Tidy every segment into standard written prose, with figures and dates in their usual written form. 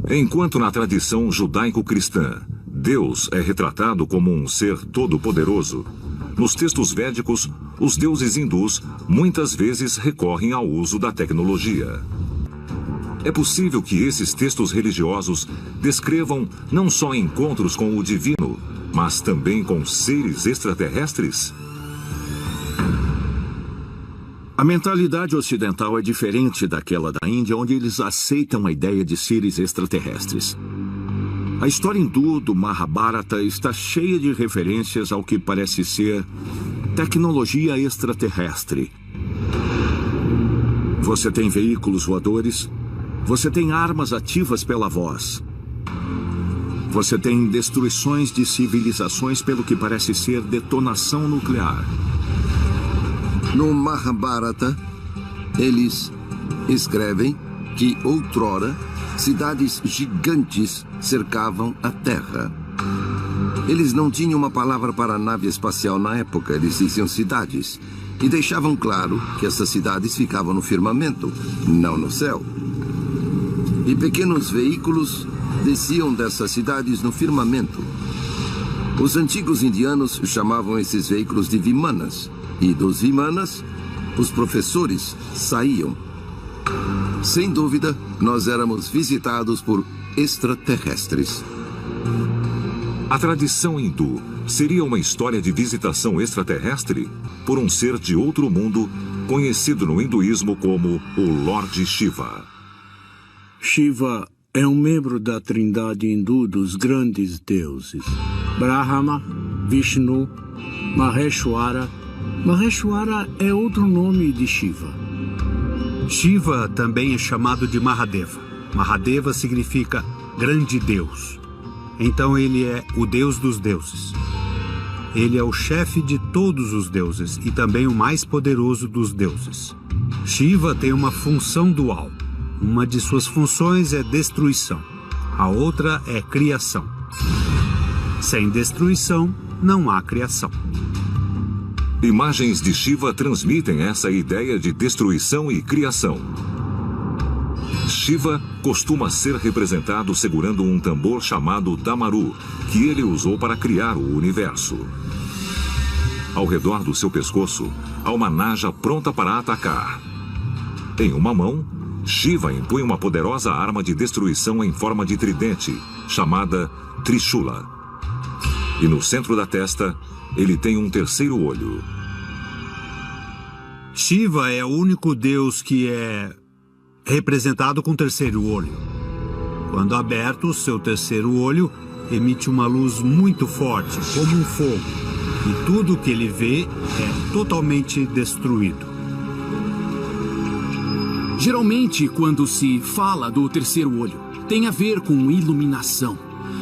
Enquanto na tradição judaico-cristã, Deus é retratado como um ser todo-poderoso, nos textos védicos, os deuses hindus muitas vezes recorrem ao uso da tecnologia. É possível que esses textos religiosos descrevam não só encontros com o divino, mas também com seres extraterrestres? A mentalidade ocidental é diferente daquela da Índia, onde eles aceitam a ideia de seres extraterrestres. A história hindu do Mahabharata está cheia de referências ao que parece ser tecnologia extraterrestre. Você tem veículos voadores, você tem armas ativas pela voz. Você tem destruições de civilizações pelo que parece ser detonação nuclear. No Mahabharata, eles escrevem que outrora cidades gigantes cercavam a Terra. Eles não tinham uma palavra para a nave espacial na época, eles diziam cidades. E deixavam claro que essas cidades ficavam no firmamento, não no céu. E pequenos veículos desciam dessas cidades no firmamento. Os antigos indianos chamavam esses veículos de vimanas. E dos vimanas, os professores saíam. Sem dúvida, nós éramos visitados por extraterrestres. A tradição hindu seria uma história de visitação extraterrestre por um ser de outro mundo, conhecido no hinduísmo como o Lorde Shiva. Shiva é um membro da trindade hindu dos grandes deuses. Brahma, Vishnu, Maheshwara. Maheshwara é outro nome de Shiva. Shiva também é chamado de Mahadeva. Mahadeva significa grande Deus. Então ele é o Deus dos deuses. Ele é o chefe de todos os deuses e também o mais poderoso dos deuses. Shiva tem uma função dual. Uma de suas funções é destruição. A outra é criação. Sem destruição, não há criação. Imagens de Shiva transmitem essa ideia de destruição e criação. Shiva costuma ser representado segurando um tambor chamado Damaru, que ele usou para criar o universo. Ao redor do seu pescoço, há uma naja pronta para atacar. Em uma mão, Shiva impõe uma poderosa arma de destruição em forma de tridente, chamada Trishula. E no centro da testa, ele tem um terceiro olho. Shiva é o único deus que é representado com terceiro olho. Quando aberto, seu terceiro olho emite uma luz muito forte, como um fogo. E tudo que ele vê é totalmente destruído. Geralmente, quando se fala do terceiro olho, tem a ver com iluminação.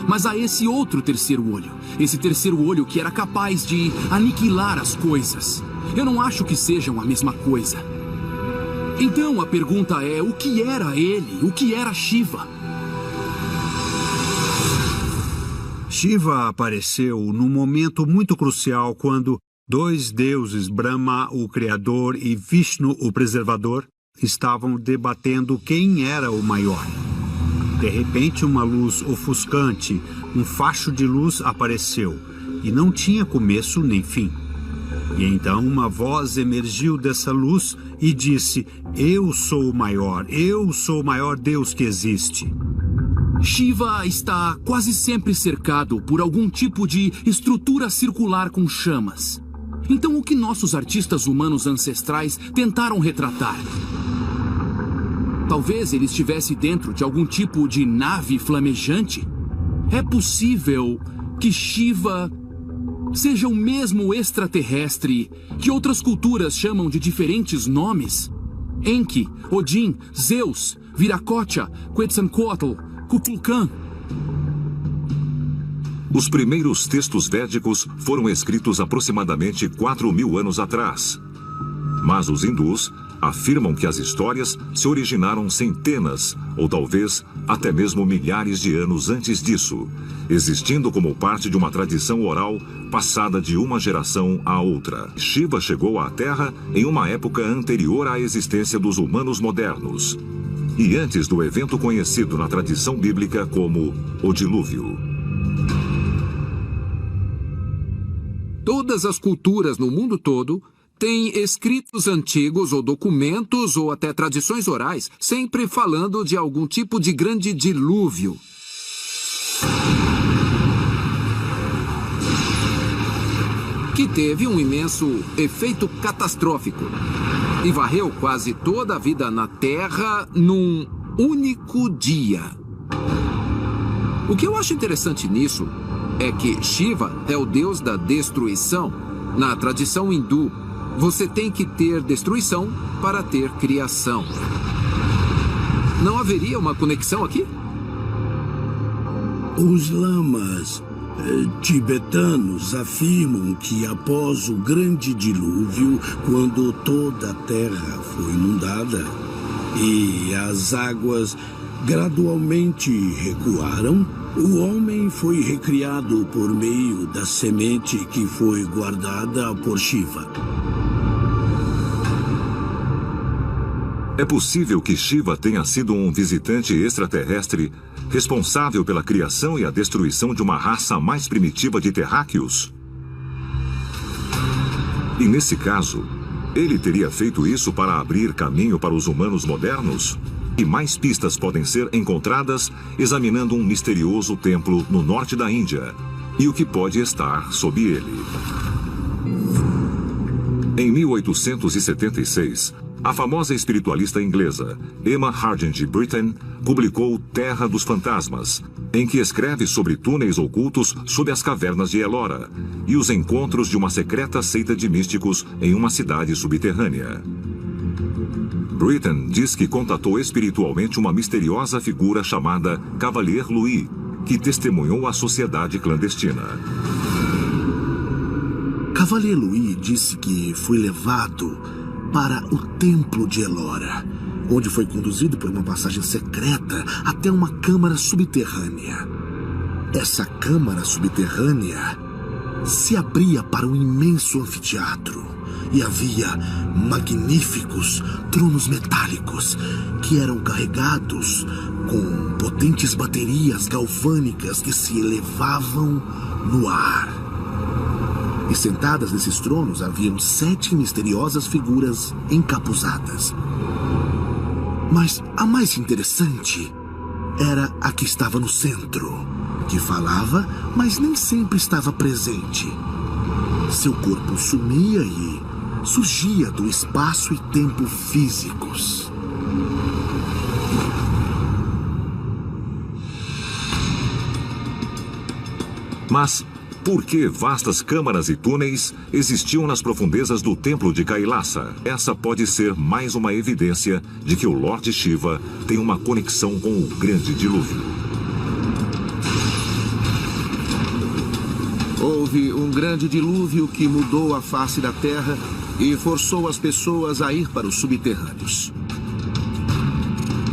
Mas há esse outro terceiro olho. Esse terceiro olho que era capaz de aniquilar as coisas. Eu não acho que sejam a mesma coisa. Então a pergunta é, o que era ele? O que era Shiva? Shiva apareceu num momento muito crucial quando dois deuses, Brahma, o Criador, e Vishnu, o Preservador, estavam debatendo quem era o maior. De repente, uma luz ofuscante, um facho de luz apareceu, e não tinha começo nem fim. E então uma voz emergiu dessa luz e disse: eu sou o maior Deus que existe. Shiva está quase sempre cercado por algum tipo de estrutura circular com chamas. Então o que nossos artistas humanos ancestrais tentaram retratar? Talvez ele estivesse dentro de algum tipo de nave flamejante? É possível que Shiva seja o mesmo extraterrestre que outras culturas chamam de diferentes nomes? Enki, Odin, Zeus, Viracocha, Quetzalcoatl, Kukulkan. Os primeiros textos védicos foram escritos aproximadamente 4.000 anos atrás. Mas os hindus afirmam que as histórias se originaram centenas, ou talvez até mesmo milhares de anos antes disso, existindo como parte de uma tradição oral passada de uma geração a outra. Shiva chegou à Terra em uma época anterior à existência dos humanos modernos. e antes do evento conhecido na tradição bíblica como o dilúvio. Todas as culturas no mundo todo têm escritos antigos ou documentos ou até tradições orais, sempre falando de algum tipo de grande dilúvio. Que teve um imenso efeito catastrófico e varreu quase toda a vida na Terra num único dia. O que eu acho interessante nisso é que Shiva é o deus da destruição. Na tradição hindu, você tem que ter destruição para ter criação. Não haveria uma conexão aqui? Os lamas tibetanos afirmam que após o grande dilúvio, quando toda a terra foi inundada e as águas gradualmente recuaram, o homem foi recriado por meio da semente que foi guardada por Shiva. É possível que Shiva tenha sido um visitante extraterrestre responsável pela criação e a destruição de uma raça mais primitiva de terráqueos? E nesse caso, ele teria feito isso para abrir caminho para os humanos modernos? E mais pistas podem ser encontradas examinando um misterioso templo no norte da Índia e o que pode estar sob ele. Em 1876, a famosa espiritualista inglesa Emma Hardinge Britten publicou Terra dos Fantasmas, em que escreve sobre túneis ocultos sob as cavernas de Ellora e os encontros de uma secreta seita de místicos em uma cidade subterrânea. Britten diz que contatou espiritualmente uma misteriosa figura chamada Cavalier Louis, que testemunhou a sociedade clandestina. Cavalier Louis disse que foi levado para o templo de Ellora, onde foi conduzido por uma passagem secreta até uma câmara subterrânea. Essa câmara subterrânea se abria para um imenso anfiteatro e havia magníficos tronos metálicos que eram carregados com potentes baterias galvânicas que se elevavam no ar. E sentadas nesses tronos haviam 7 misteriosas figuras encapuzadas. Mas a mais interessante era a que estava no centro, que falava, mas nem sempre estava presente. Seu corpo sumia e surgia do espaço e tempo físicos. Mas por que vastas câmaras e túneis existiam nas profundezas do templo de Kailasa? Essa pode ser mais uma evidência de que o Lorde Shiva tem uma conexão com o grande dilúvio. Houve um grande dilúvio que mudou a face da Terra e forçou as pessoas a ir para os subterrâneos.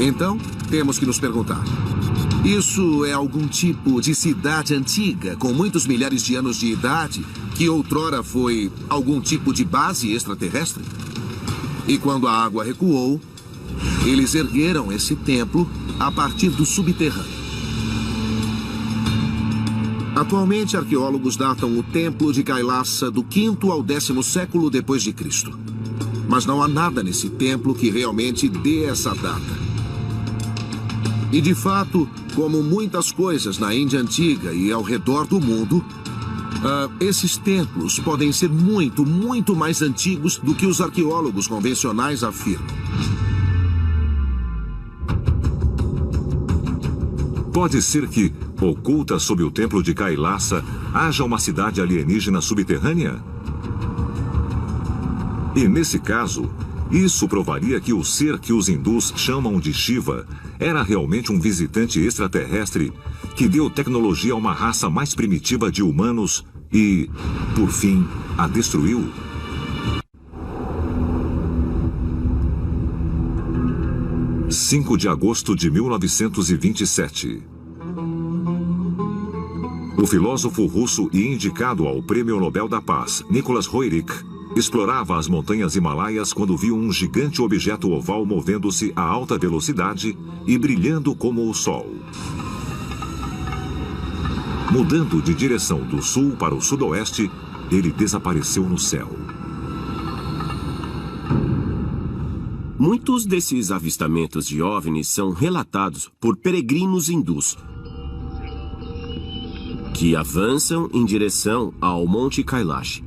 Então, temos que nos perguntar: isso é algum tipo de cidade antiga, com muitos milhares de anos de idade, que outrora foi algum tipo de base extraterrestre? E quando a água recuou, eles ergueram esse templo a partir do subterrâneo. Atualmente, arqueólogos datam o templo de Kailasa do 5º ao 10º século depois de Cristo. Mas não há nada nesse templo que realmente dê essa data. E de fato, como muitas coisas na Índia Antiga e ao redor do mundo, esses templos podem ser muito, muito mais antigos do que os arqueólogos convencionais afirmam. Pode ser que, oculta sob o templo de Kailasa, haja uma cidade alienígena subterrânea? E nesse caso, isso provaria que o ser que os hindus chamam de Shiva era realmente um visitante extraterrestre que deu tecnologia a uma raça mais primitiva de humanos e, por fim, a destruiu? – 5 de agosto de 1927. O filósofo russo e indicado ao Prêmio Nobel da Paz, Nicholas Roerich, Explorava as montanhas Himalaias quando viu um gigante objeto oval movendo-se a alta velocidade e brilhando como o sol. Mudando de direção do sul para o sudoeste, ele desapareceu no céu. Muitos desses avistamentos de OVNIs são relatados por peregrinos hindus que avançam em direção ao Monte Kailash.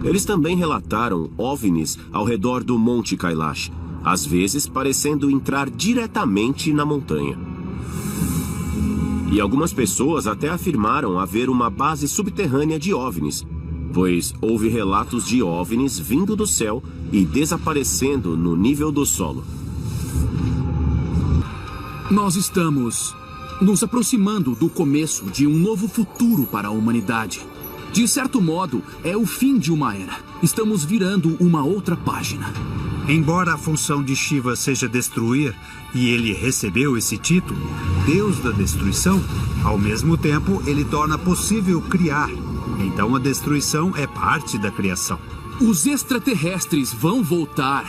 Eles também relataram OVNIs ao redor do Monte Kailash, às vezes parecendo entrar diretamente na montanha. E algumas pessoas até afirmaram haver uma base subterrânea de OVNIs, pois houve relatos de OVNIs vindo do céu e desaparecendo no nível do solo. Nós estamos nos aproximando do começo de um novo futuro para a humanidade. De certo modo, é o fim de uma era. Estamos virando uma outra página. Embora a função de Shiva seja destruir, e ele recebeu esse título, Deus da Destruição, ao mesmo tempo ele torna possível criar. Então a destruição é parte da criação. Os extraterrestres vão voltar.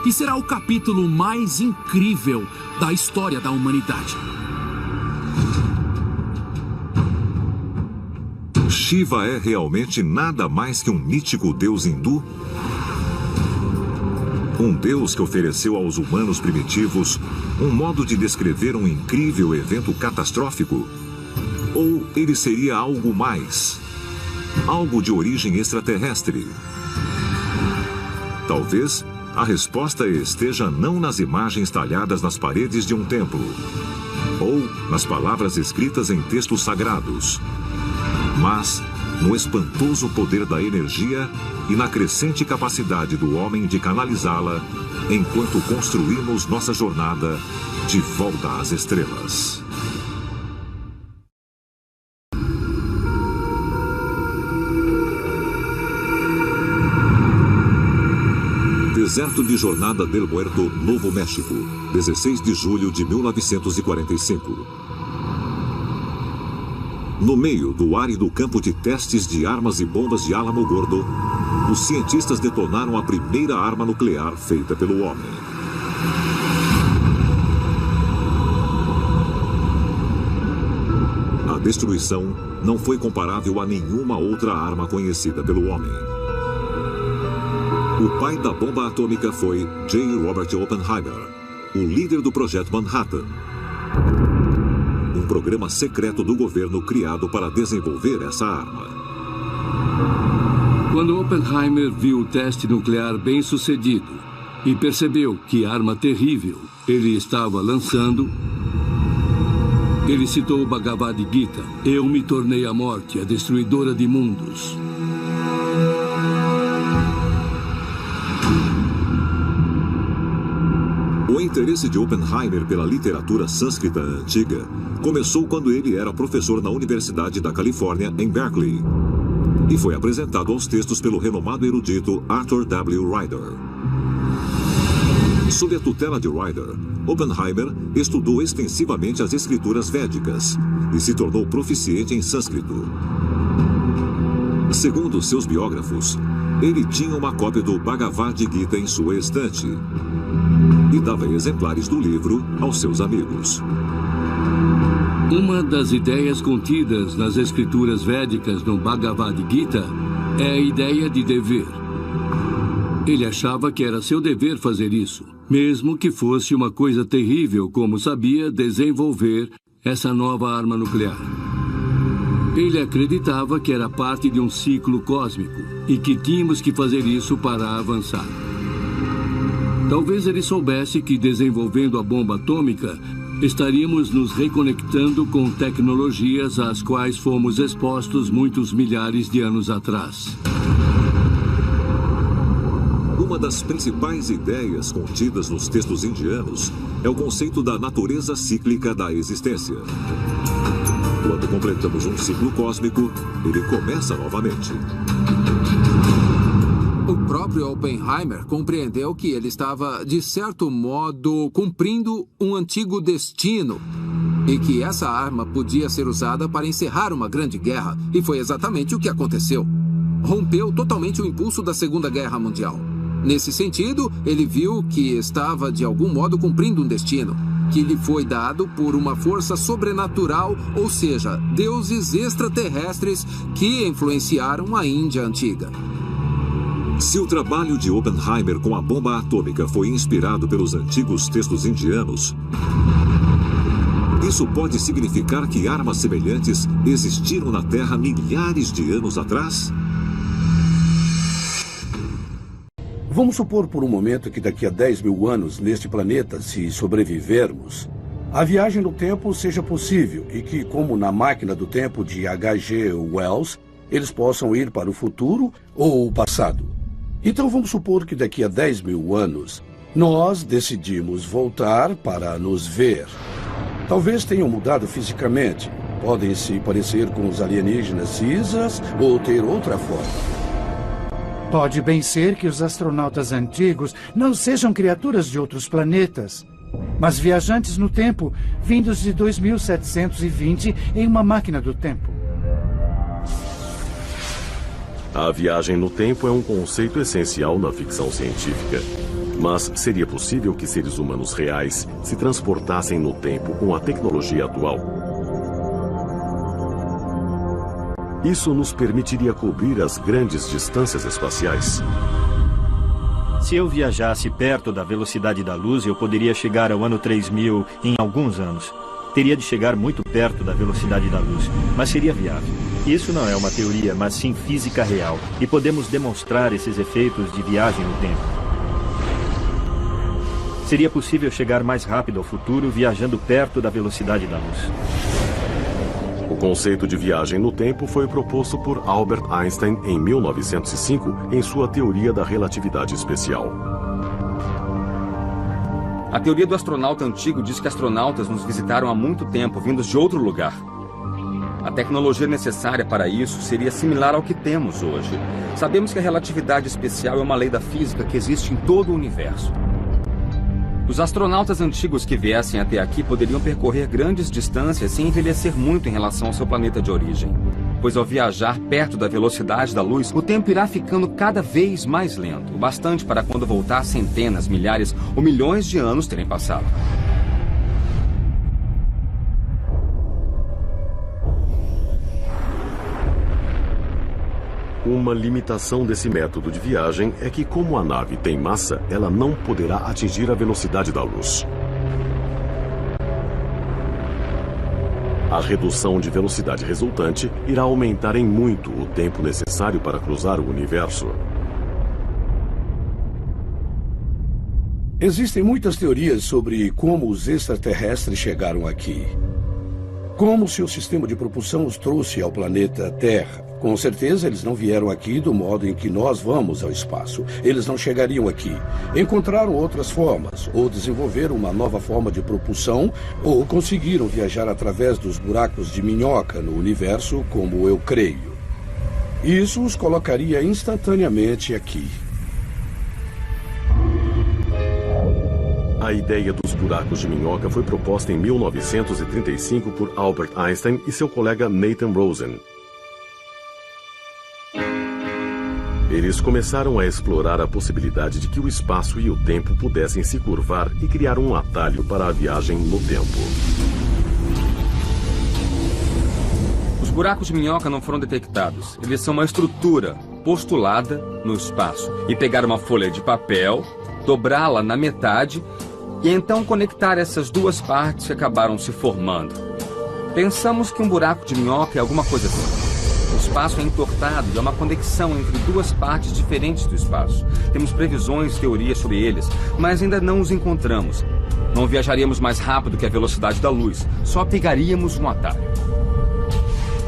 E será o capítulo mais incrível da história da humanidade. Shiva é realmente nada mais que um mítico deus hindu? Um deus que ofereceu aos humanos primitivos um modo de descrever um incrível evento catastrófico? Ou ele seria algo mais? Algo de origem extraterrestre? Talvez a resposta esteja não nas imagens talhadas nas paredes de um templo, ou nas palavras escritas em textos sagrados, mas no espantoso poder da energia e na crescente capacidade do homem de canalizá-la enquanto construímos nossa jornada de volta às estrelas. Deserto de Jornada del Muerto, Novo México, 16 de julho de 1945. No meio do árido campo de testes de armas e bombas de Álamo Gordo, os cientistas detonaram a primeira arma nuclear feita pelo homem. A destruição não foi comparável a nenhuma outra arma conhecida pelo homem. O pai da bomba atômica foi J. Robert Oppenheimer, o líder do Projeto Manhattan, um programa secreto do governo criado para desenvolver essa arma. Quando Oppenheimer viu o teste nuclear bem sucedido e percebeu que arma terrível ele estava lançando, ele citou o Bhagavad Gita: "Eu me tornei a morte, a destruidora de mundos." O interesse de Oppenheimer pela literatura sânscrita antiga começou quando ele era professor na Universidade da Califórnia, em Berkeley, e foi apresentado aos textos pelo renomado erudito Arthur W. Ryder. Sob a tutela de Ryder, Oppenheimer estudou extensivamente as escrituras védicas e se tornou proficiente em sânscrito. Segundo seus biógrafos, ele tinha uma cópia do Bhagavad Gita em sua estante e dava exemplares do livro aos seus amigos. Uma das ideias contidas nas escrituras védicas no Bhagavad Gita é a ideia de dever. Ele achava que era seu dever fazer isso, mesmo que fosse uma coisa terrível, como sabia desenvolver essa nova arma nuclear. Ele acreditava que era parte de um ciclo cósmico e que tínhamos que fazer isso para avançar. Talvez ele soubesse que, desenvolvendo a bomba atômica, estaríamos nos reconectando com tecnologias às quais fomos expostos muitos milhares de anos atrás. Uma das principais ideias contidas nos textos indianos é o conceito da natureza cíclica da existência. Quando completamos um ciclo cósmico, ele começa novamente. O próprio Oppenheimer compreendeu que ele estava, de certo modo, cumprindo um antigo destino e que essa arma podia ser usada para encerrar uma grande guerra. E foi exatamente o que aconteceu. rompeu totalmente o impulso da Segunda Guerra Mundial. Nesse sentido, ele viu que estava de algum modo cumprindo um destino, que lhe foi dado por uma força sobrenatural, ou seja, deuses extraterrestres que influenciaram a Índia antiga. Se o trabalho de Oppenheimer com a bomba atômica foi inspirado pelos antigos textos indianos, isso pode significar que armas semelhantes existiram na Terra milhares de anos atrás? Vamos supor por um momento que daqui a 10 mil anos neste planeta, se sobrevivermos, a viagem no tempo seja possível e que, como na máquina do tempo de H.G. Wells, eles possam ir para o futuro ou o passado. Então vamos supor que daqui a 10 mil anos nós decidimos voltar para nos ver. Talvez tenham mudado fisicamente, podem se parecer com os alienígenas cisas ou ter outra forma. Pode bem ser que os astronautas antigos não sejam criaturas de outros planetas, mas viajantes no tempo, vindos de 2720 em uma máquina do tempo. A viagem no tempo é um conceito essencial na ficção científica. Mas seria possível que seres humanos reais se transportassem no tempo com a tecnologia atual? Isso nos permitiria cobrir as grandes distâncias espaciais. Se eu viajasse perto da velocidade da luz, eu poderia chegar ao ano 3000 em alguns anos. Teria de chegar muito perto da velocidade da luz, mas seria viável. Isso não é uma teoria, mas sim física real. E podemos demonstrar esses efeitos de viagem no tempo. Seria possível chegar mais rápido ao futuro viajando perto da velocidade da luz. O conceito de viagem no tempo foi proposto por Albert Einstein em 1905 em sua teoria da relatividade especial. A teoria do astronauta antigo diz que astronautas nos visitaram há muito tempo, vindos de outro lugar. A tecnologia necessária para isso seria similar ao que temos hoje. Sabemos que a relatividade especial é uma lei da física que existe em todo o universo. Os astronautas antigos que viessem até aqui poderiam percorrer grandes distâncias sem envelhecer muito em relação ao seu planeta de origem. Pois ao viajar perto da velocidade da luz, o tempo irá ficando cada vez mais lento, o bastante para quando voltar centenas, milhares ou milhões de anos terem passado. Uma limitação desse método de viagem é que, como a nave tem massa, ela não poderá atingir a velocidade da luz. A redução de velocidade resultante irá aumentar em muito o tempo necessário para cruzar o universo. Existem muitas teorias sobre como os extraterrestres chegaram aqui. Como seu sistema de propulsão os trouxe ao planeta Terra. Com certeza, eles não vieram aqui do modo em que nós vamos ao espaço. Eles não chegariam aqui. Encontraram outras formas, ou desenvolveram uma nova forma de propulsão, ou conseguiram viajar através dos buracos de minhoca no universo, como eu creio. Isso os colocaria instantaneamente aqui. A ideia dos buracos de minhoca foi proposta em 1935 por Albert Einstein e seu colega Nathan Rosen. Eles começaram a explorar a possibilidade de que o espaço e o tempo pudessem se curvar e criar um atalho para a viagem no tempo. Os buracos de minhoca não foram detectados. Eles são uma estrutura postulada no espaço. E pegar uma folha de papel, dobrá-la na metade e então conectar essas duas partes que acabaram se formando. Pensamos que um buraco de minhoca é alguma coisa assim. O espaço é entortado e há uma conexão entre duas partes diferentes do espaço. Temos previsões e teorias sobre eles, mas ainda não os encontramos. Não viajaríamos mais rápido que a velocidade da luz, só pegaríamos um atalho.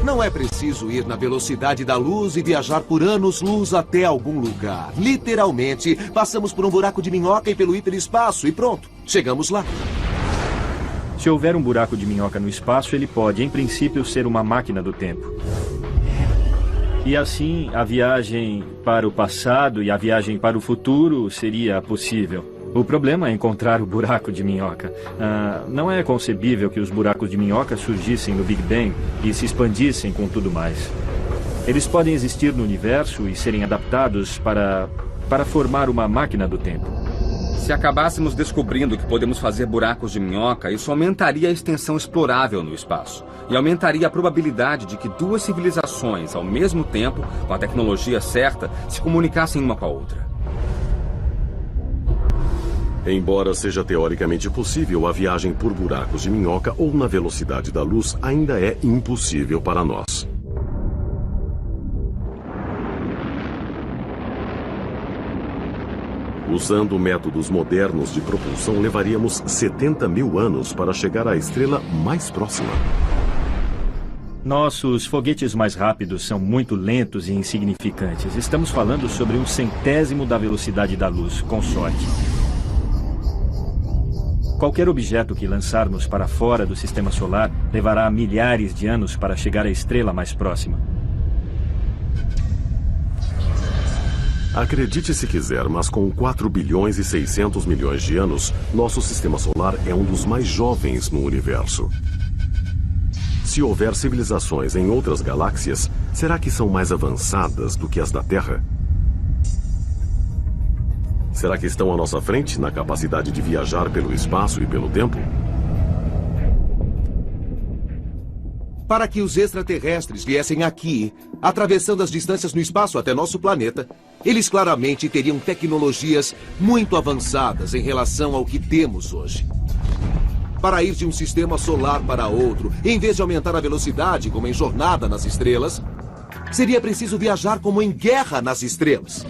Não é preciso ir na velocidade da luz e viajar por anos-luz até algum lugar. Literalmente, passamos por um buraco de minhoca e pelo hiperespaço e pronto, chegamos lá. Se houver um buraco de minhoca no espaço, ele pode, em princípio, ser uma máquina do tempo. E assim, a viagem para o passado e a viagem para o futuro seria possível. O problema é encontrar o buraco de minhoca. Não é concebível que os buracos de minhoca surgissem no Big Bang e se expandissem com tudo mais. Eles podem existir no universo e serem adaptados para formar uma máquina do tempo. Se acabássemos descobrindo que podemos fazer buracos de minhoca, isso aumentaria a extensão explorável no espaço. E aumentaria a probabilidade de que duas civilizações, ao mesmo tempo, com a tecnologia certa, se comunicassem uma com a outra. Embora seja teoricamente possível, a viagem por buracos de minhoca ou na velocidade da luz ainda é impossível para nós. Usando métodos modernos de propulsão, levaríamos 70 mil anos para chegar à estrela mais próxima. Nossos foguetes mais rápidos são muito lentos e insignificantes. Estamos falando sobre 1/100º da velocidade da luz, com sorte. Qualquer objeto que lançarmos para fora do sistema solar levará milhares de anos para chegar à estrela mais próxima. Acredite se quiser, mas com 4 bilhões e 600 milhões de anos, nosso sistema solar é um dos mais jovens no universo. Se houver civilizações em outras galáxias, será que são mais avançadas do que as da Terra? Será que estão à nossa frente na capacidade de viajar pelo espaço e pelo tempo? Para que os extraterrestres viessem aqui, atravessando as distâncias no espaço até nosso planeta, eles claramente teriam tecnologias muito avançadas em relação ao que temos hoje. Para ir de um sistema solar para outro, em vez de aumentar a velocidade como em Jornada nas Estrelas, seria preciso viajar como em Guerra nas Estrelas,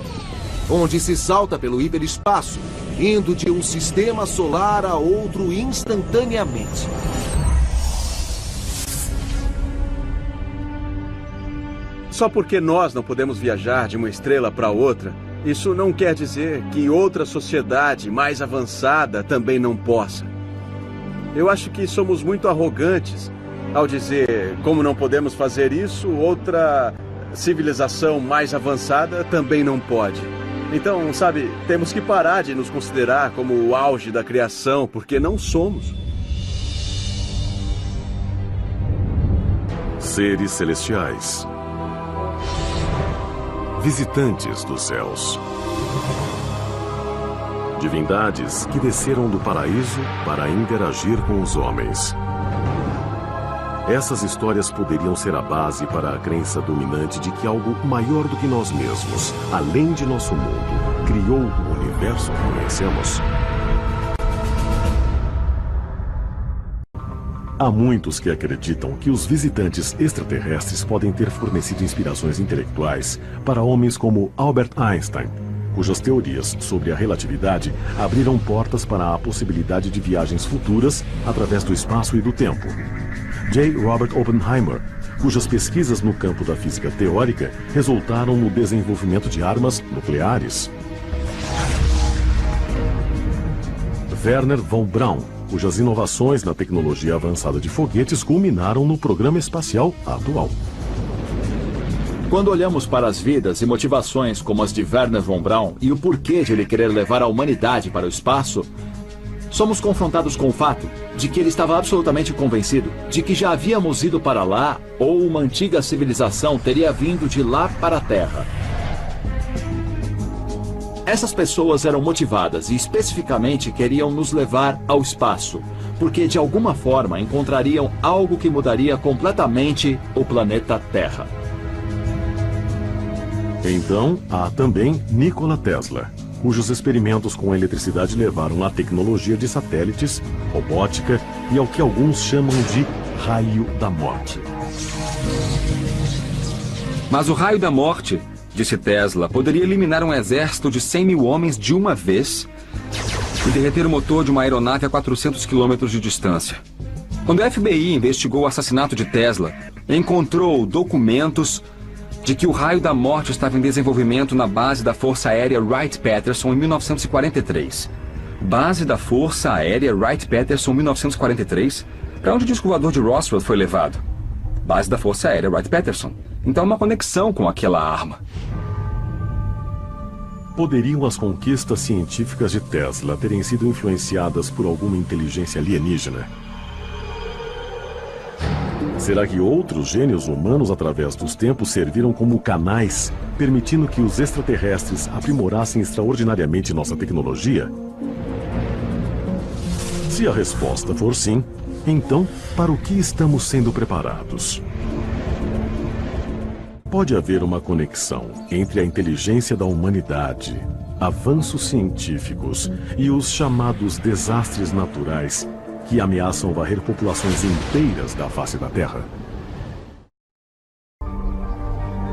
onde se salta pelo hiperespaço, indo de um sistema solar a outro instantaneamente. Só porque nós não podemos viajar de uma estrela para outra, isso não quer dizer que outra sociedade mais avançada também não possa. Eu acho que somos muito arrogantes ao dizer, como não podemos fazer isso, outra civilização mais avançada também não pode. Então, sabe, temos que parar de nos considerar como o auge da criação, porque não somos. Seres celestiais. Visitantes dos céus. Divindades que desceram do paraíso para interagir com os homens. Essas histórias poderiam ser a base para a crença dominante de que algo maior do que nós mesmos, além de nosso mundo, criou o universo que conhecemos. Há muitos que acreditam que os visitantes extraterrestres podem ter fornecido inspirações intelectuais para homens como Albert Einstein, cujas teorias sobre a relatividade abriram portas para a possibilidade de viagens futuras através do espaço e do tempo. J. Robert Oppenheimer, cujas pesquisas no campo da física teórica resultaram no desenvolvimento de armas nucleares. Wernher von Braun, cujas inovações na tecnologia avançada de foguetes culminaram no programa espacial atual. Quando olhamos para as vidas e motivações como as de Wernher von Braun e o porquê de ele querer levar a humanidade para o espaço, somos confrontados com o fato de que ele estava absolutamente convencido de que já havíamos ido para lá ou uma antiga civilização teria vindo de lá para a Terra. Essas pessoas eram motivadas e especificamente queriam nos levar ao espaço, porque de alguma forma encontrariam algo que mudaria completamente o planeta Terra. Então, há também Nikola Tesla, cujos experimentos com eletricidade levaram à tecnologia de satélites, robótica e ao que alguns chamam de raio da morte. Mas o raio da morte, disse Tesla, poderia eliminar um exército de 100 mil homens de uma vez e derreter o motor de uma aeronave a 400 quilômetros de distância. Quando o FBI investigou o assassinato de Tesla, encontrou documentos de que o raio da morte estava em desenvolvimento na base da Força Aérea Wright-Patterson em 1943. Base da Força Aérea Wright-Patterson em 1943? Para onde o disco voador de Roswell foi levado? Base da Força Aérea Wright-Patterson. Então há uma conexão com aquela arma. Poderiam as conquistas científicas de Tesla terem sido influenciadas por alguma inteligência alienígena? Será que outros gênios humanos através dos tempos serviram como canais, permitindo que os extraterrestres aprimorassem extraordinariamente nossa tecnologia? Se a resposta for sim, então, para o que estamos sendo preparados? Pode haver uma conexão entre a inteligência da humanidade, avanços científicos e os chamados desastres naturais que ameaçam varrer populações inteiras da face da Terra.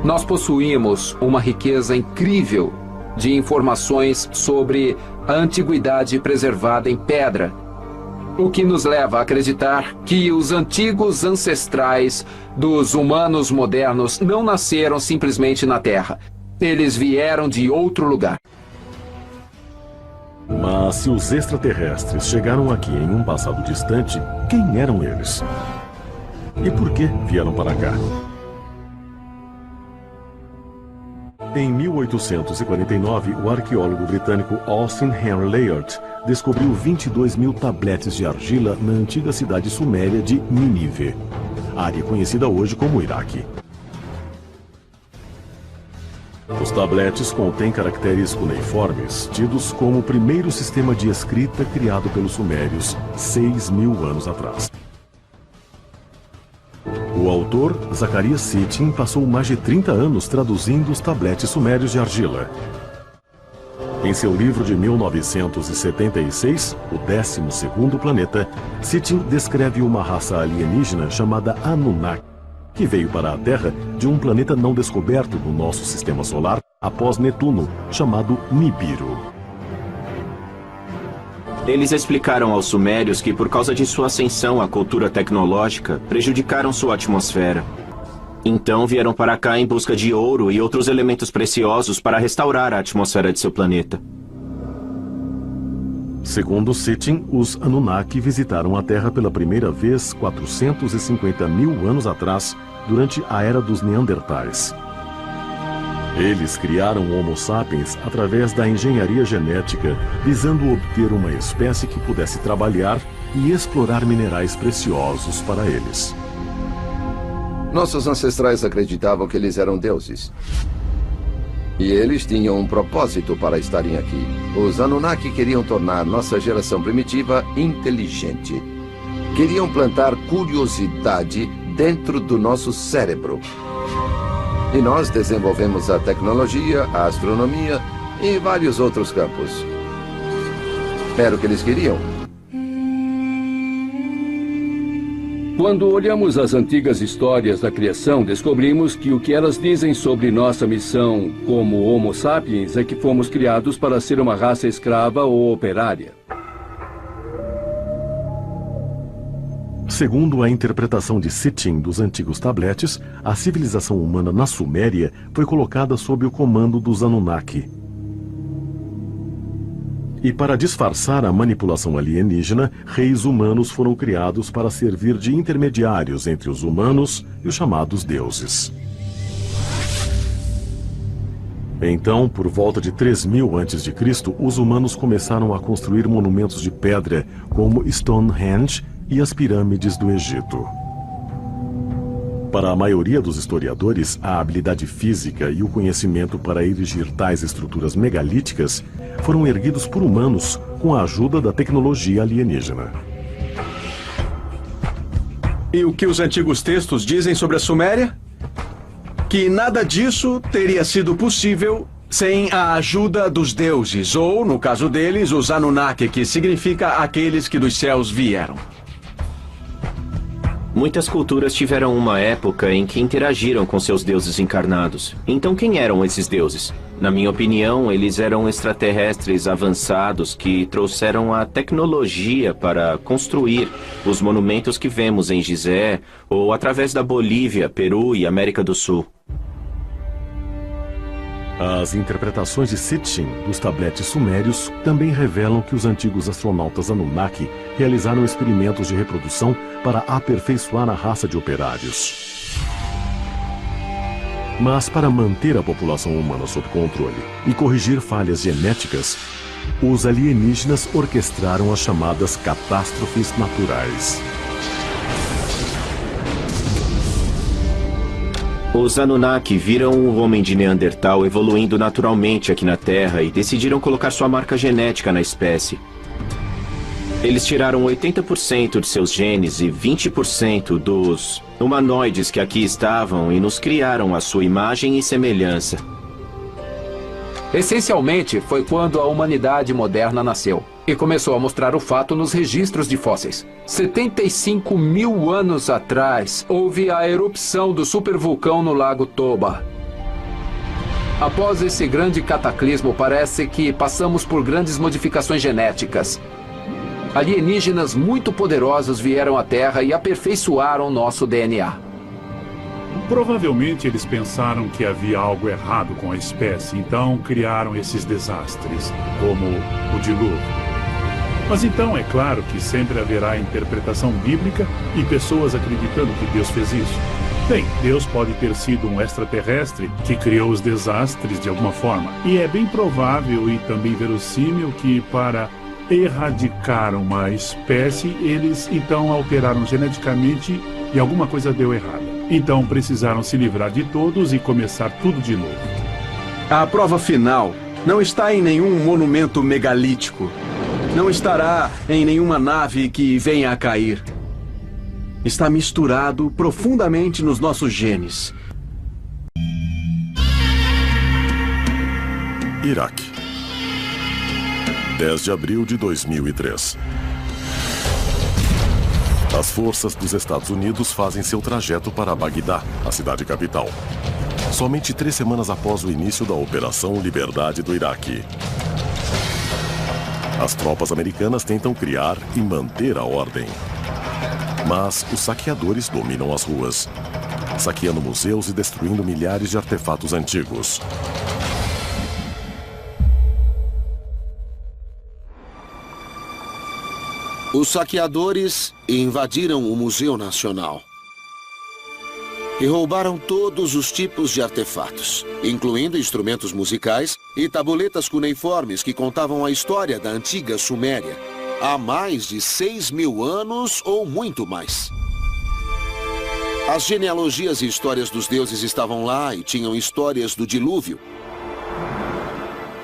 Nós possuímos uma riqueza incrível de informações sobre a antiguidade preservada em pedra, o que nos leva a acreditar que os antigos ancestrais dos humanos modernos não nasceram simplesmente na Terra. Eles vieram de outro lugar. Mas se os extraterrestres chegaram aqui em um passado distante, quem eram eles? E por que vieram para cá? Em 1849, o arqueólogo britânico Austin Henry Layard descobriu 22 mil tabletes de argila na antiga cidade suméria de Nínive, área conhecida hoje como Iraque. Os tabletes contêm caracteres cuneiformes, tidos como o primeiro sistema de escrita criado pelos sumérios 6.000 anos atrás. O autor, Zacarias Sitchin, passou mais de 30 anos traduzindo os tabletes sumérios de argila. Em seu livro de 1976, O 12º Planeta, Sitchin descreve uma raça alienígena chamada Anunnaki, que veio para a Terra de um planeta não descoberto no nosso sistema solar após Netuno, chamado Nibiru. Eles explicaram aos sumérios que, por causa de sua ascensão à cultura tecnológica, prejudicaram sua atmosfera. Então vieram para cá em busca de ouro e outros elementos preciosos para restaurar a atmosfera de seu planeta. Segundo Sitchin, os Anunnaki visitaram a Terra pela primeira vez 450 mil anos atrás, durante a Era dos Neandertais. Eles criaram o Homo sapiens através da engenharia genética, visando obter uma espécie que pudesse trabalhar e explorar minerais preciosos para eles. Nossos ancestrais acreditavam que eles eram deuses. E eles tinham um propósito para estarem aqui. Os Anunnaki queriam tornar nossa geração primitiva inteligente. Queriam plantar curiosidade dentro do nosso cérebro. E nós desenvolvemos a tecnologia, a astronomia e vários outros campos. Era o que eles queriam. Quando olhamos as antigas histórias da criação, descobrimos que o que elas dizem sobre nossa missão como Homo sapiens é que fomos criados para ser uma raça escrava ou operária. Segundo a interpretação de Sitchin dos antigos tabletes, a civilização humana na Suméria foi colocada sob o comando dos Anunnaki. E para disfarçar a manipulação alienígena, reis humanos foram criados para servir de intermediários entre os humanos e os chamados deuses. Então, por volta de 3000 a.C., os humanos começaram a construir monumentos de pedra, como Stonehenge e as pirâmides do Egito. Para a maioria dos historiadores, a habilidade física e o conhecimento para erigir tais estruturas megalíticas foram erguidos por humanos com a ajuda da tecnologia alienígena. E o que os antigos textos dizem sobre a Suméria? Que nada disso teria sido possível sem a ajuda dos deuses, ou, no caso deles, os Anunnaki, que significa aqueles que dos céus vieram. Muitas culturas tiveram uma época em que interagiram com seus deuses encarnados. Então quem eram esses deuses? Na minha opinião, eles eram extraterrestres avançados que trouxeram a tecnologia para construir os monumentos que vemos em Gizé ou através da Bolívia, Peru e América do Sul. As interpretações de Sitchin dos tabletes sumérios também revelam que os antigos astronautas Anunnaki realizaram experimentos de reprodução para aperfeiçoar a raça de operários. Mas para manter a população humana sob controle e corrigir falhas genéticas, os alienígenas orquestraram as chamadas catástrofes naturais. Os Anunnaki viram o homem de Neandertal evoluindo naturalmente aqui na Terra e decidiram colocar sua marca genética na espécie. Eles tiraram 80% de seus genes e 20% dos humanoides que aqui estavam e nos criaram à sua imagem e semelhança. Essencialmente, foi quando a humanidade moderna nasceu e começou a mostrar o fato nos registros de fósseis. 75 mil anos atrás, houve a erupção do supervulcão no Lago Toba. Após esse grande cataclismo, parece que passamos por grandes modificações genéticas. Alienígenas muito poderosos vieram à Terra e aperfeiçoaram nosso DNA. Provavelmente eles pensaram que havia algo errado com a espécie, então criaram esses desastres, como o dilúvio. Mas então é claro que sempre haverá interpretação bíblica e pessoas acreditando que Deus fez isso. Bem, Deus pode ter sido um extraterrestre que criou os desastres de alguma forma. E é bem provável e também verossímil que para erradicar uma espécie, eles então alteraram geneticamente e alguma coisa deu errado. Então precisaram se livrar de todos e começar tudo de novo. A prova final não está em nenhum monumento megalítico. Não estará em nenhuma nave que venha a cair. Está misturado profundamente nos nossos genes. Iraque. 10 de abril de 2003. As forças dos Estados Unidos fazem seu trajeto para Bagdá, a cidade capital. Somente 3 semanas após o início da Operação Liberdade do Iraque. As tropas americanas tentam criar e manter a ordem. Mas os saqueadores dominam as ruas, saqueando museus e destruindo milhares de artefatos antigos. Os saqueadores invadiram o Museu Nacional e roubaram todos os tipos de artefatos, incluindo instrumentos musicais e tabuletas cuneiformes que contavam a história da antiga Suméria, há mais de 6.000 anos ou muito mais. As genealogias e histórias dos deuses estavam lá e tinham histórias do dilúvio.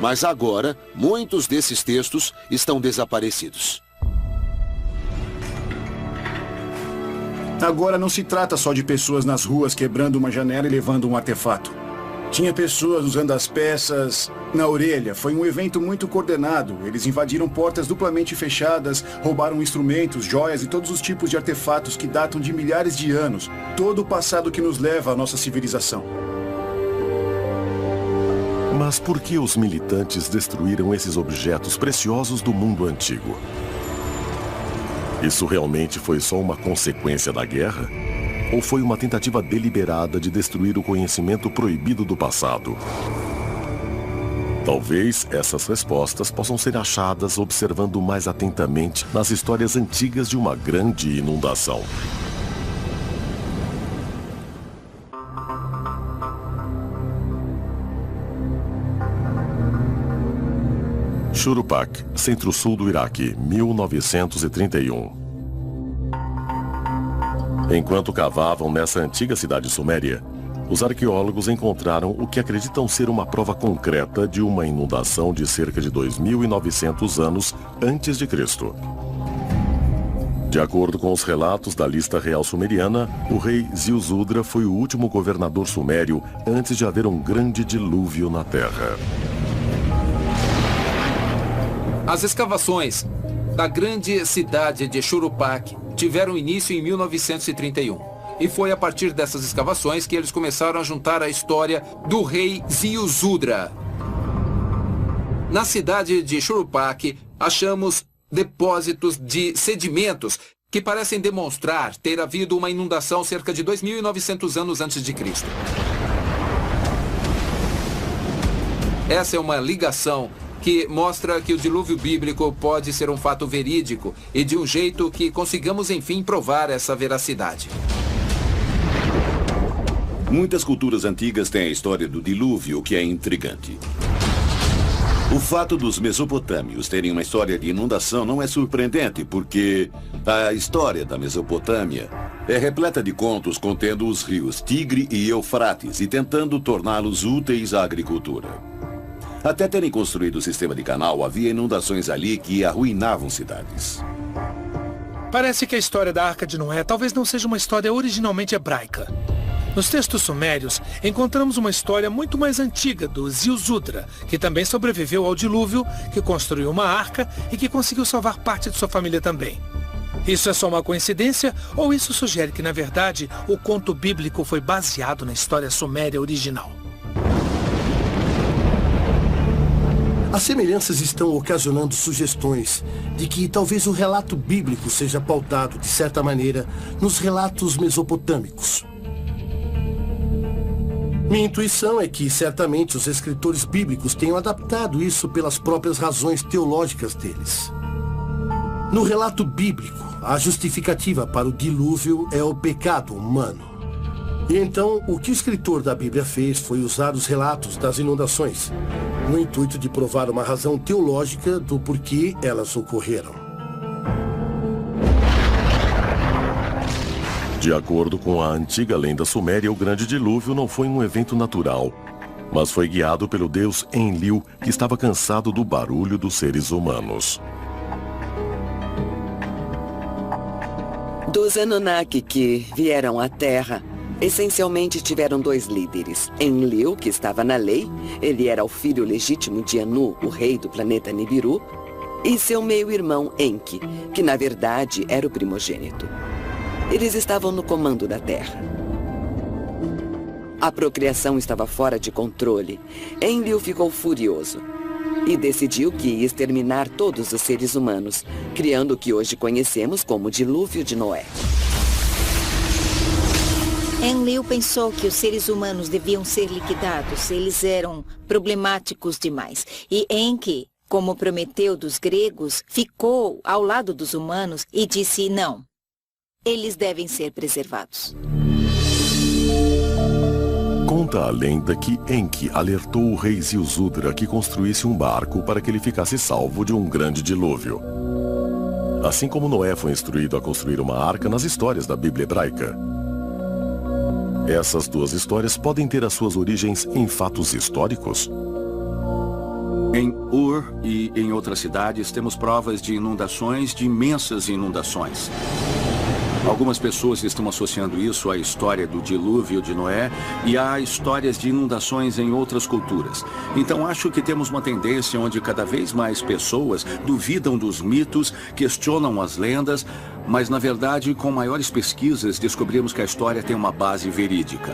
Mas agora, muitos desses textos estão desaparecidos. Agora não se trata só de pessoas nas ruas quebrando uma janela e levando um artefato. Tinha pessoas usando as peças na orelha. Foi um evento muito coordenado. Eles invadiram portas duplamente fechadas, roubaram instrumentos, joias e todos os tipos de artefatos que datam de milhares de anos. Todo o passado que nos leva à nossa civilização. Mas por que os militantes destruíram esses objetos preciosos do mundo antigo? Isso realmente foi só uma consequência da guerra? Ou foi uma tentativa deliberada de destruir o conhecimento proibido do passado? Talvez essas respostas possam ser achadas observando mais atentamente nas histórias antigas de uma grande inundação. Shuruppak, centro-sul do Iraque, 1931. Enquanto cavavam nessa antiga cidade suméria, os arqueólogos encontraram o que acreditam ser uma prova concreta de uma inundação de cerca de 2.900 anos antes de Cristo. De acordo com os relatos da lista real sumeriana, o rei Ziusudra foi o último governador sumério antes de haver um grande dilúvio na Terra. As escavações da grande cidade de Shuruppak tiveram início em 1931. E foi a partir dessas escavações que eles começaram a juntar a história do rei Ziusudra. Na cidade de Shuruppak, achamos depósitos de sedimentos que parecem demonstrar ter havido uma inundação cerca de 2.900 anos antes de Cristo. Essa é uma ligação que mostra que o dilúvio bíblico pode ser um fato verídico e de um jeito que consigamos, enfim, provar essa veracidade. Muitas culturas antigas têm a história do dilúvio, que é intrigante. O fato dos mesopotâmios terem uma história de inundação não é surpreendente, porque a história da Mesopotâmia É repleta de contos contendo os rios Tigre e Eufrates e tentando torná-los úteis à agricultura. Até terem construído o sistema de canal, havia inundações ali que arruinavam cidades. Parece que a história da Arca de Noé talvez não seja uma história originalmente hebraica. Nos textos sumérios, encontramos uma história muito mais antiga do Ziusudra, que também sobreviveu ao dilúvio, que construiu uma arca e que conseguiu salvar parte de sua família também. Isso é só uma coincidência ou isso sugere que, na verdade, o conto bíblico foi baseado na história suméria original? As semelhanças estão ocasionando sugestões de que talvez o relato bíblico seja pautado, de certa maneira, nos relatos mesopotâmicos. Minha intuição é que, certamente, os escritores bíblicos tenham adaptado isso pelas próprias razões teológicas deles. No relato bíblico, a justificativa para o dilúvio é o pecado humano. E então, o que o escritor da Bíblia fez foi usar os relatos das inundações, no intuito de provar uma razão teológica do porquê elas ocorreram. De acordo com a antiga lenda suméria, o grande dilúvio não foi um evento natural, mas foi guiado pelo deus Enlil, que estava cansado do barulho dos seres humanos. Dos Anunnaki que vieram à Terra, essencialmente tiveram dois líderes. Enlil, que estava na lei, ele era o filho legítimo de Anu, o rei do planeta Nibiru, e seu meio-irmão Enki, que na verdade era o primogênito. Eles estavam no comando da Terra. A procriação estava fora de controle. Enlil ficou furioso e decidiu que ia exterminar todos os seres humanos, criando o que hoje conhecemos como Dilúvio de Noé. Enlil pensou que os seres humanos deviam ser liquidados. Eles eram problemáticos demais. E Enki, como Prometeu dos gregos, ficou ao lado dos humanos e disse não. Eles devem ser preservados. Conta a lenda que Enki alertou o rei Ziusudra que construísse um barco para que ele ficasse salvo de um grande dilúvio. Assim como Noé foi instruído a construir uma arca nas histórias da Bíblia hebraica. Essas duas histórias podem ter as suas origens em fatos históricos? Em Ur e em outras cidades temos provas de inundações, de imensas inundações. Algumas pessoas estão associando isso à história do dilúvio de Noé e a histórias de inundações em outras culturas. Então acho que temos uma tendência onde cada vez mais pessoas duvidam dos mitos, questionam as lendas, mas na verdade com maiores pesquisas descobrimos que a história tem uma base verídica.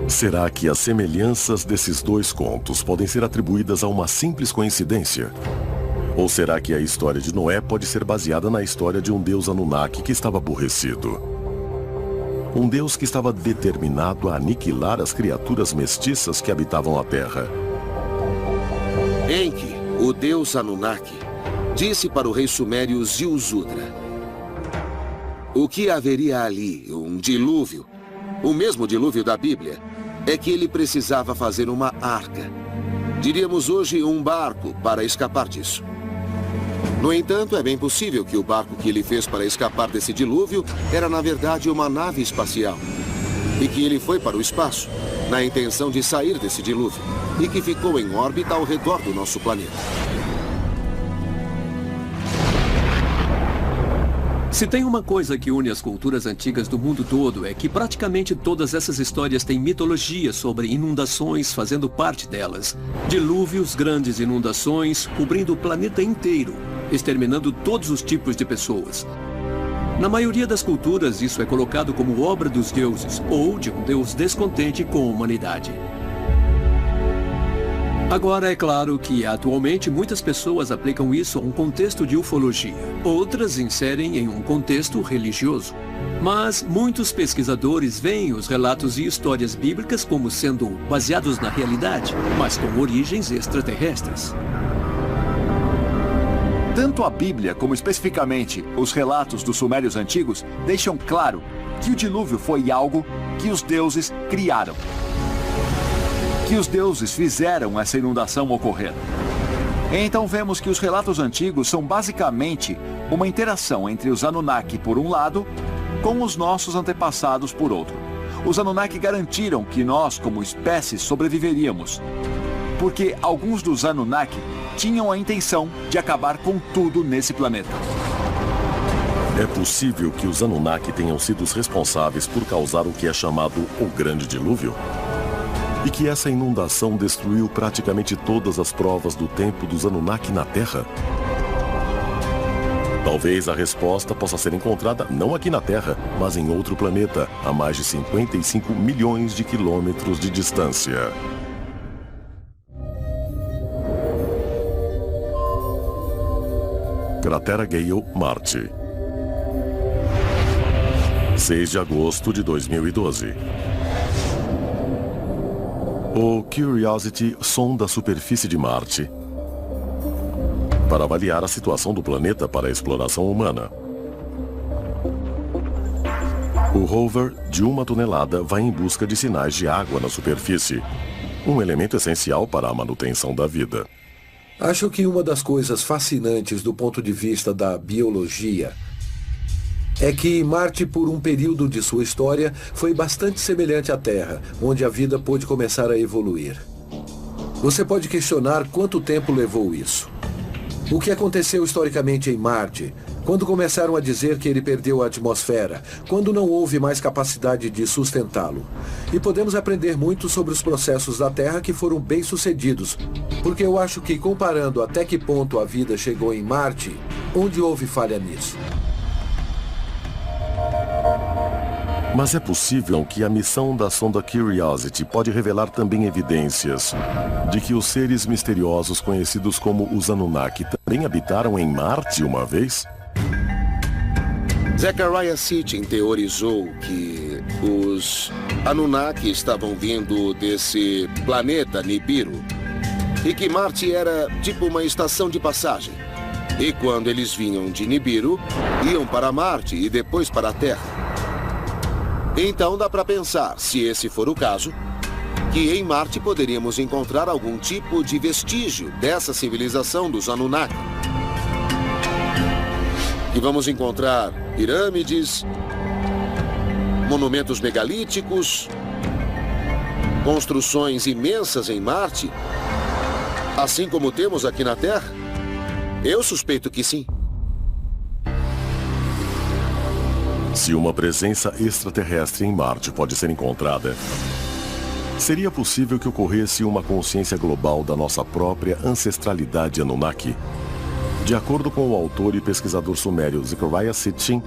Será que as semelhanças desses dois contos podem ser atribuídas a uma simples coincidência? Ou será que a história de Noé pode ser baseada na história de um deus Anunnaki que estava aborrecido? Um deus que estava determinado a aniquilar as criaturas mestiças que habitavam a Terra. Enki, o deus Anunnaki, disse para o rei sumério Ziusudra: o que haveria ali, um dilúvio, o mesmo dilúvio da Bíblia, é que ele precisava fazer uma arca. Diríamos hoje um barco para escapar disso. No entanto, é bem possível que o barco que ele fez para escapar desse dilúvio era, na verdade, uma nave espacial. E que ele foi para o espaço, na intenção de sair desse dilúvio, e que ficou em órbita ao redor do nosso planeta. Se tem uma coisa que une as culturas antigas do mundo todo é que praticamente todas essas histórias têm mitologia sobre inundações fazendo parte delas. Dilúvios, grandes inundações, cobrindo o planeta inteiro, exterminando todos os tipos de pessoas. Na maioria das culturas, isso é colocado como obra dos deuses ou de um deus descontente com a humanidade. Agora, é claro que, atualmente, muitas pessoas aplicam isso a um contexto de ufologia. Outras inserem em um contexto religioso. Mas muitos pesquisadores veem os relatos e histórias bíblicas como sendo baseados na realidade, mas com origens extraterrestres. Tanto a Bíblia como especificamente os relatos dos sumérios antigos deixam claro que o dilúvio foi algo que os deuses criaram. Que os deuses fizeram essa inundação ocorrer. Então vemos que os relatos antigos são basicamente uma interação entre os Anunnaki por um lado, com os nossos antepassados por outro. Os Anunnaki garantiram que nós, como espécie, sobreviveríamos, porque alguns dos Anunnaki tinham a intenção de acabar com tudo nesse planeta. É possível que os Anunnaki tenham sido os responsáveis por causar o que é chamado o Grande Dilúvio? E que essa inundação destruiu praticamente todas as provas do tempo dos Anunnaki na Terra? Talvez a resposta possa ser encontrada não aqui na Terra, mas em outro planeta, a mais de 55 milhões de quilômetros de distância. Cratera Gale, Marte. 6 de agosto de 2012. O Curiosity sonda a superfície de Marte para avaliar a situação do planeta para a exploração humana. O rover, de 1 tonelada, vai em busca de sinais de água na superfície, um elemento essencial para a manutenção da vida. Acho que uma das coisas fascinantes do ponto de vista da biologia é que Marte, por um período de sua história, foi bastante semelhante à Terra, onde a vida pôde começar a evoluir. Você pode questionar quanto tempo levou isso. O que aconteceu historicamente em Marte? Quando começaram a dizer que ele perdeu a atmosfera? Quando não houve mais capacidade de sustentá-lo? E podemos aprender muito sobre os processos da Terra que foram bem-sucedidos, porque eu acho que, comparando até que ponto a vida chegou em Marte, onde houve falha nisso? Mas é possível que a missão da sonda Curiosity pode revelar também evidências de que os seres misteriosos conhecidos como os Anunnaki também habitaram em Marte uma vez? Zecharia Sitchin teorizou que os Anunnaki estavam vindo desse planeta Nibiru e que Marte era tipo uma estação de passagem. E quando eles vinham de Nibiru, iam para Marte e depois para a Terra. Então dá para pensar, se esse for o caso, que em Marte poderíamos encontrar algum tipo de vestígio dessa civilização dos Anunnaki. E vamos encontrar pirâmides, monumentos megalíticos, construções imensas em Marte, assim como temos aqui na Terra? Eu suspeito que sim. Se uma presença extraterrestre em Marte pode ser encontrada, seria possível que ocorresse uma consciência global da nossa própria ancestralidade Anunnaki? De acordo com o autor e pesquisador sumério Zecharia Sitchin,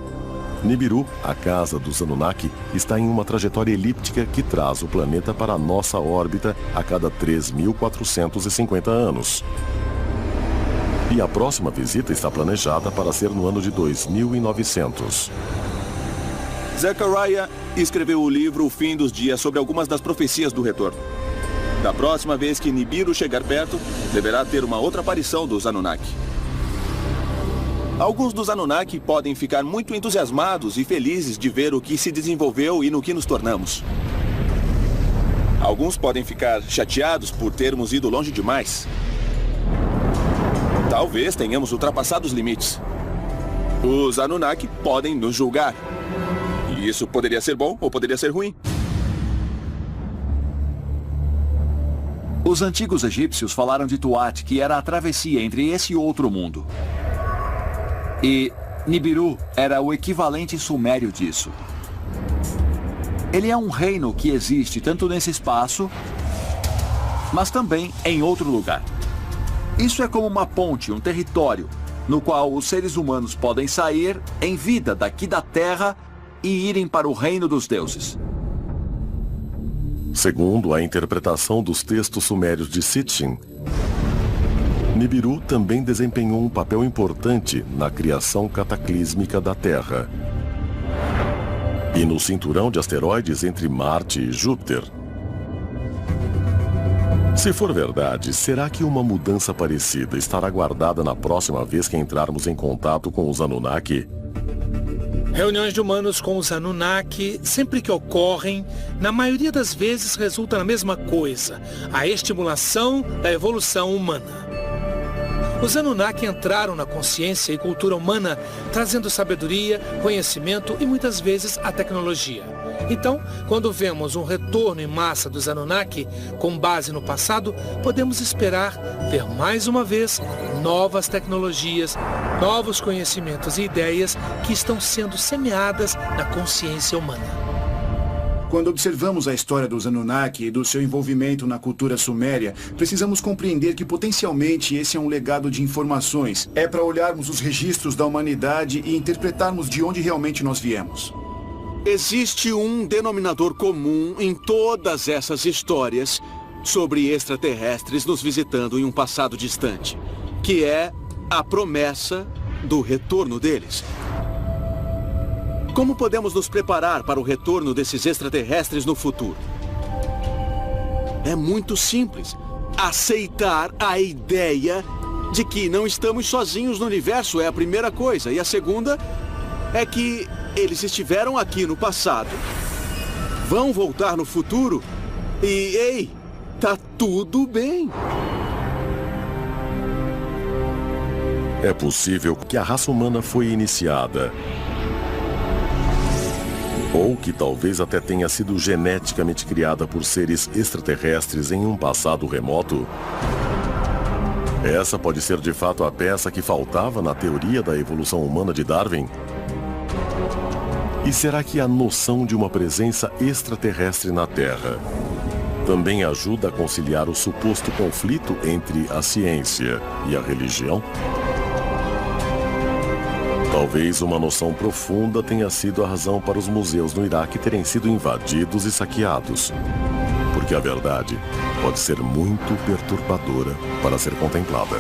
Nibiru, a casa dos Anunnaki, está em uma trajetória elíptica que traz o planeta para a nossa órbita a cada 3.450 anos. E a próxima visita está planejada para ser no ano de 2900. Zecharia escreveu o livro O Fim dos Dias sobre algumas das profecias do retorno. Da próxima vez que Nibiru chegar perto, deverá ter uma outra aparição dos Anunnaki. Alguns dos Anunnaki podem ficar muito entusiasmados e felizes de ver o que se desenvolveu e no que nos tornamos. Alguns podem ficar chateados por termos ido longe demais. Talvez tenhamos ultrapassado os limites. Os Anunnaki podem nos julgar. E isso poderia ser bom ou poderia ser ruim. Os antigos egípcios falaram de Tuat, que era a travessia entre esse e outro mundo. E Nibiru era o equivalente sumério disso. Ele é um reino que existe tanto nesse espaço, mas também em outro lugar. Isso é como uma ponte, um território, no qual os seres humanos podem sair em vida daqui da Terra e irem para o reino dos deuses. Segundo a interpretação dos textos sumérios de Sitchin, Nibiru também desempenhou um papel importante na criação cataclísmica da Terra e no cinturão de asteroides entre Marte e Júpiter. Se for verdade, será que uma mudança parecida estará guardada na próxima vez que entrarmos em contato com os Anunnaki? Reuniões de humanos com os Anunnaki, sempre que ocorrem, na maioria das vezes resulta na mesma coisa, a estimulação da evolução humana. Os Anunnaki entraram na consciência e cultura humana, trazendo sabedoria, conhecimento e muitas vezes a tecnologia. Então, quando vemos um retorno em massa dos Anunnaki, com base no passado, podemos esperar ver mais uma vez novas tecnologias, novos conhecimentos e ideias que estão sendo semeadas na consciência humana. Quando observamos a história dos Anunnaki e do seu envolvimento na cultura suméria, precisamos compreender que potencialmente esse é um legado de informações. É para olharmos os registros da humanidade e interpretarmos de onde realmente nós viemos. Existe um denominador comum em todas essas histórias sobre extraterrestres nos visitando em um passado distante, que é a promessa do retorno deles. Como podemos nos preparar para o retorno desses extraterrestres no futuro? É muito simples. Aceitar a ideia de que não estamos sozinhos no universo é a primeira coisa. E a segunda é que eles estiveram aqui no passado, vão voltar no futuro e, ei, tá tudo bem. É possível que a raça humana foi iniciada, ou que talvez até tenha sido geneticamente criada por seres extraterrestres em um passado remoto. Essa pode ser de fato a peça que faltava na teoria da evolução humana de Darwin? E será que a noção de uma presença extraterrestre na Terra também ajuda a conciliar o suposto conflito entre a ciência e a religião? Talvez uma noção profunda tenha sido a razão para os museus no Iraque terem sido invadidos e saqueados. Porque a verdade pode ser muito perturbadora para ser contemplada.